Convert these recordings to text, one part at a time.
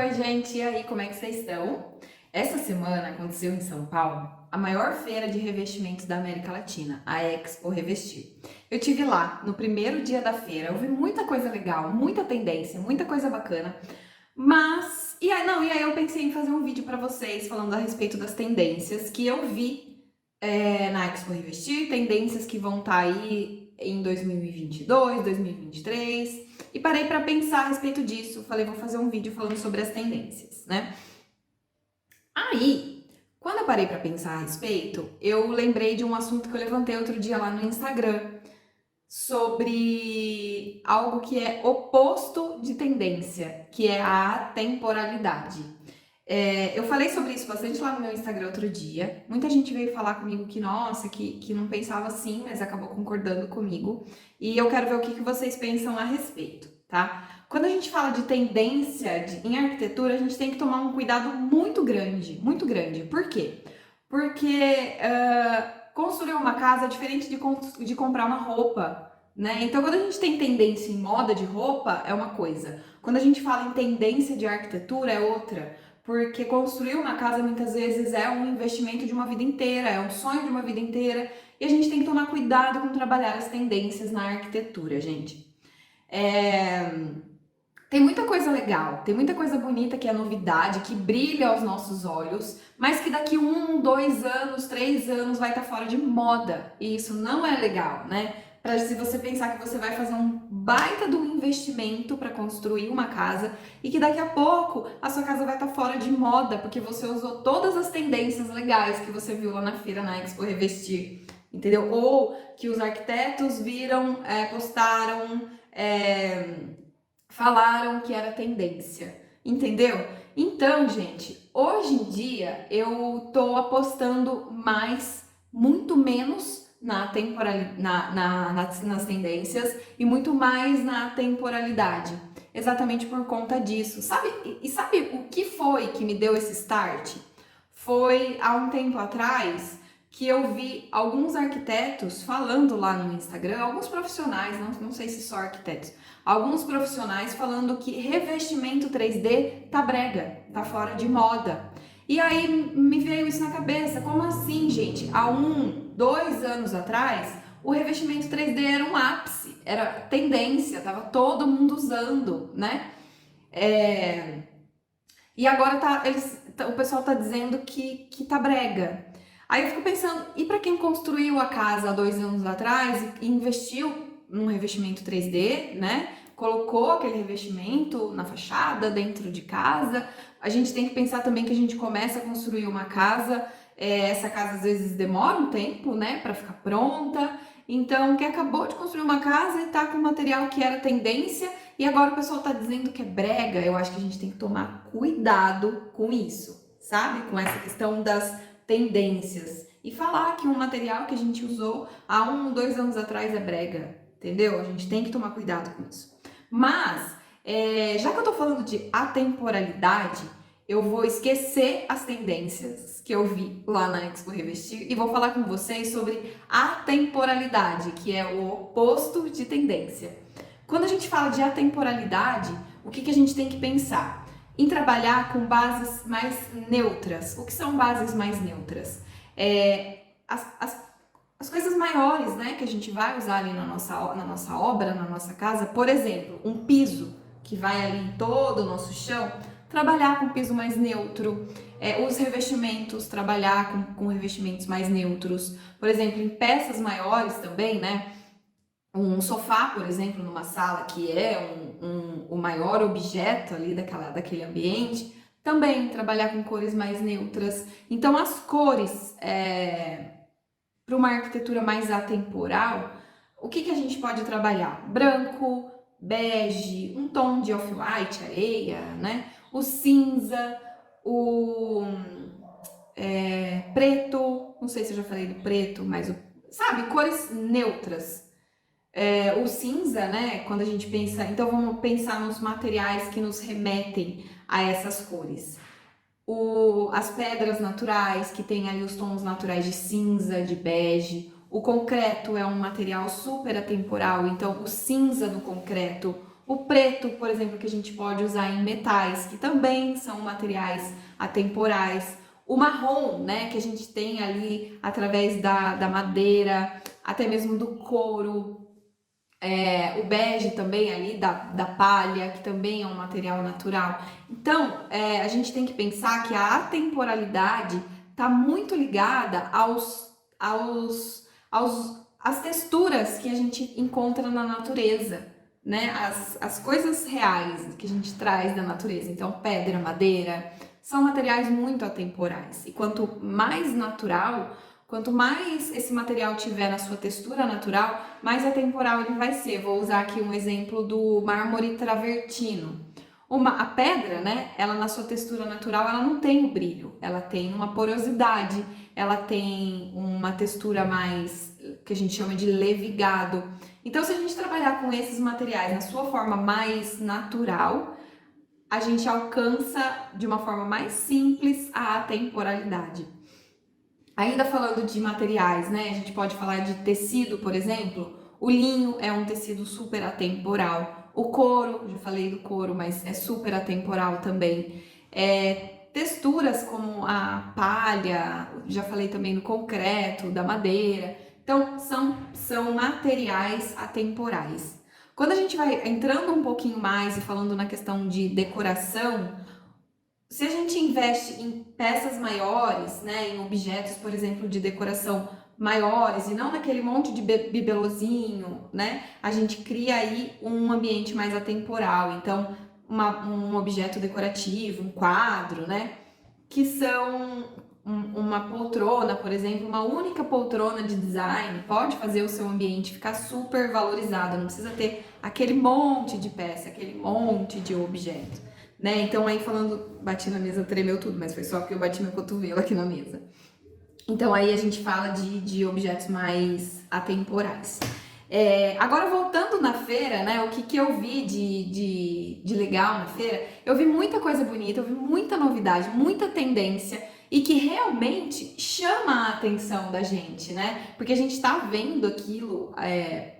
Oi, gente, e aí, como é que vocês estão? Essa semana aconteceu em São Paulo a maior feira de revestimentos da América Latina, a Expo Revestir. Eu tive lá no primeiro dia da feira, eu vi muita coisa legal, muita tendência, muita coisa bacana, mas e aí eu pensei em fazer um vídeo para vocês falando a respeito das tendências que eu vi na Expo Revestir, tendências que vão estar aí em 2022, 2023, e parei para pensar a respeito disso. Falei, vou fazer um vídeo falando sobre as tendências, né? Aí, quando eu parei para pensar a respeito, eu lembrei de um assunto que eu levantei outro dia lá no Instagram, sobre algo que é oposto de tendência, que é a atemporalidade. Eu falei sobre isso bastante lá no meu Instagram outro dia. Muita gente veio falar comigo que, nossa, que não pensava assim, mas acabou concordando comigo. E eu quero ver o que vocês pensam a respeito, tá? Quando a gente fala de tendência em arquitetura, a gente tem que tomar um cuidado muito grande, muito grande. Por quê? Porque construir uma casa é diferente de comprar uma roupa, né? Então, quando a gente tem tendência em moda de roupa, é uma coisa. Quando a gente fala em tendência de arquitetura, é outra. Porque construir uma casa muitas vezes é um investimento de uma vida inteira, é um sonho de uma vida inteira, e a gente tem que tomar cuidado com trabalhar as tendências na arquitetura, gente. Tem muita coisa legal, tem muita coisa bonita que é novidade, que brilha aos nossos olhos, mas que daqui 1, 2 anos, 3 anos vai estar fora de moda. E isso não é legal, né? Para se você pensar que você vai fazer um baita do investimento para construir uma casa e que daqui a pouco a sua casa vai estar fora de moda porque você usou todas as tendências legais que você viu lá na feira, na Expo Revestir, entendeu? Ou que os arquitetos viram, postaram, falaram que era tendência, entendeu? Então, gente, hoje em dia eu tô apostando muito menos nas tendências e muito mais na temporalidade, exatamente por conta disso. Sabe o que foi que me deu esse start? Foi há um tempo atrás que eu vi alguns arquitetos falando lá no Instagram, alguns profissionais, não sei se só arquitetos, alguns profissionais falando que revestimento 3D tá brega, tá fora de moda. E aí me veio isso na cabeça, como assim, gente? Há 1, 2 anos atrás, o revestimento 3D era um ápice, era tendência, tava todo mundo usando, né? E agora o pessoal tá dizendo que tá brega. Aí eu fico pensando, e para quem construiu a casa há 2 anos atrás e investiu num revestimento 3D, né? Colocou aquele revestimento na fachada, dentro de casa. A gente tem que pensar também que a gente começa a construir uma casa, essa casa às vezes demora um tempo, né, para ficar pronta. Então, quem acabou de construir uma casa e tá com material que era tendência e agora o pessoal tá dizendo que é brega, eu acho que a gente tem que tomar cuidado com isso, sabe? Com essa questão das tendências. E falar que um material que a gente usou há 1, 2 anos atrás é brega, entendeu? A gente tem que tomar cuidado com isso. Mas, já que eu tô falando de atemporalidade, eu vou esquecer as tendências que eu vi lá na Expo Revestir e vou falar com vocês sobre atemporalidade, que é o oposto de tendência. Quando a gente fala de atemporalidade, o que a gente tem que pensar? Em trabalhar com bases mais neutras. O que são bases mais neutras? As coisas maiores, né, que a gente vai usar ali na nossa obra, na nossa casa, por exemplo, um piso que vai ali em todo o nosso chão, trabalhar com piso mais neutro, os revestimentos, trabalhar com revestimentos mais neutros, por exemplo, em peças maiores também, né, um sofá, por exemplo, numa sala que é o maior objeto ali daquele ambiente, também trabalhar com cores mais neutras. Então, as cores, para uma arquitetura mais atemporal, o que a gente pode trabalhar? Branco, bege, um tom de off-white, areia, né? O cinza, o preto, não sei se eu já falei do preto, mas sabe, cores neutras. O cinza, né? Quando a gente pensa, então vamos pensar nos materiais que nos remetem a essas cores. As pedras naturais, que tem ali os tons naturais de cinza, de bege. O concreto é um material super atemporal, então o cinza do concreto, O preto, por exemplo, que a gente pode usar em metais, que também são materiais atemporais. O marrom, né, que a gente tem ali através da madeira, até mesmo do couro. O bege também ali, da palha, que também é um material natural. Então, a gente tem que pensar que a atemporalidade está muito ligada às texturas que a gente encontra na natureza, né? As coisas reais que a gente traz da natureza. Então, pedra, madeira, são materiais muito atemporais. E quanto mais natural, quanto mais esse material tiver na sua textura natural, mais atemporal ele vai ser. Vou usar aqui um exemplo do mármore travertino. A pedra, né, ela na sua textura natural, ela não tem o brilho, ela tem uma porosidade, ela tem uma textura mais, que a gente chama de levigado. Então, se a gente trabalhar com esses materiais na sua forma mais natural, a gente alcança de uma forma mais simples a atemporalidade. Ainda falando de materiais, né? A gente pode falar de tecido, por exemplo. O linho é um tecido super atemporal. O couro, já falei do couro, mas é super atemporal também. Texturas como a palha, já falei também do concreto, da madeira. Então, são materiais atemporais. Quando a gente vai entrando um pouquinho mais e falando na questão de decoração, se a gente investe em peças maiores, né, em objetos, por exemplo, de decoração maiores e não naquele monte de bibelozinho, né, a gente cria aí um ambiente mais atemporal. Então, um objeto decorativo, um quadro, né, que são uma poltrona, por exemplo, uma única poltrona de design pode fazer o seu ambiente ficar super valorizado, não precisa ter aquele monte de peça, aquele monte de objeto, né? Então aí falando, bati na mesa, tremeu tudo, mas foi só porque eu bati meu cotovelo aqui na mesa. Então aí a gente fala de objetos mais atemporais. Agora voltando na feira, né? O que eu vi de legal na feira? Eu vi muita coisa bonita, eu vi muita novidade, muita tendência e que realmente chama a atenção da gente, né? Porque a gente tá vendo aquilo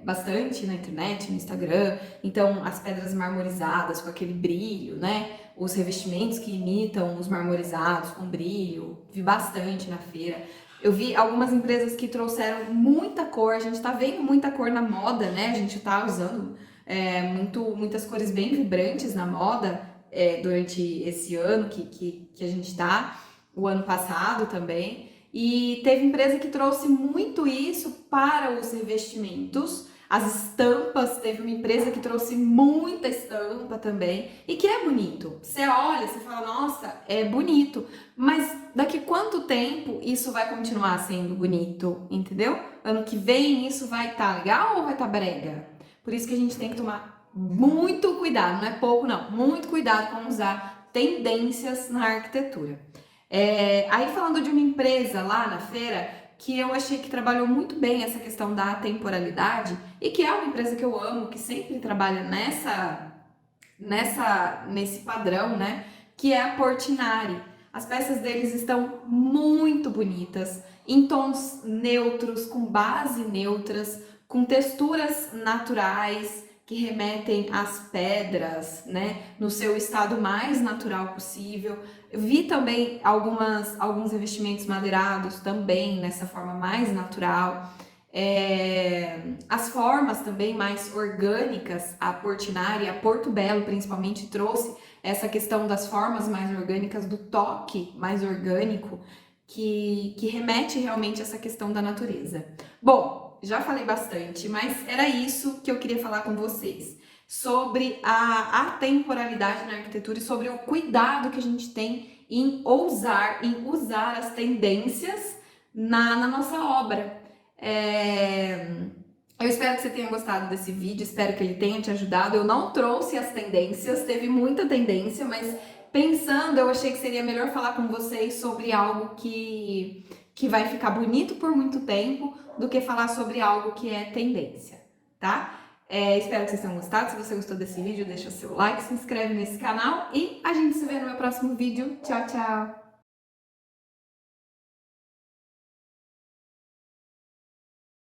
bastante na internet, no Instagram. Então, as pedras marmorizadas com aquele brilho, né? Os revestimentos que imitam os marmorizados com brilho, vi bastante na feira. Eu vi algumas empresas que trouxeram muita cor, a gente tá vendo muita cor na moda, né? A gente tá usando muitas cores bem vibrantes na moda durante esse ano que a gente tá, o ano passado também. E teve empresa que trouxe muito isso para os revestimentos. As estampas, teve uma empresa que trouxe muita estampa também, e que é bonito. Você olha, você fala, nossa, é bonito. Mas daqui quanto tempo isso vai continuar sendo bonito, entendeu? Ano que vem isso vai estar legal ou vai estar brega? Por isso que a gente tem que tomar muito cuidado, não é pouco não, muito cuidado com usar tendências na arquitetura. Aí falando de uma empresa lá na feira, que eu achei que trabalhou muito bem essa questão da temporalidade e que é uma empresa que eu amo, que sempre trabalha nesse padrão, né? Que é a Portinari. As peças deles estão muito bonitas, em tons neutros, com base neutras, com texturas naturais que remetem às pedras, né, no seu estado mais natural possível. Eu vi também alguns revestimentos madeirados também nessa forma mais natural. As formas também mais orgânicas, a Portinari, a Porto Belo principalmente trouxe essa questão das formas mais orgânicas, do toque mais orgânico, que remete realmente a essa questão da natureza. Bom, já falei bastante, mas era isso que eu queria falar com vocês, sobre a atemporalidade na arquitetura e sobre o cuidado que a gente tem em usar as tendências na nossa obra. Eu espero que você tenha gostado desse vídeo, espero que ele tenha te ajudado. Eu não trouxe as tendências, teve muita tendência, mas pensando, eu achei que seria melhor falar com vocês sobre algo que vai ficar bonito por muito tempo do que falar sobre algo que é tendência, tá? Espero que vocês tenham gostado. Se você gostou desse vídeo, deixa o seu like, se inscreve nesse canal e a gente se vê no meu próximo vídeo. Tchau, tchau!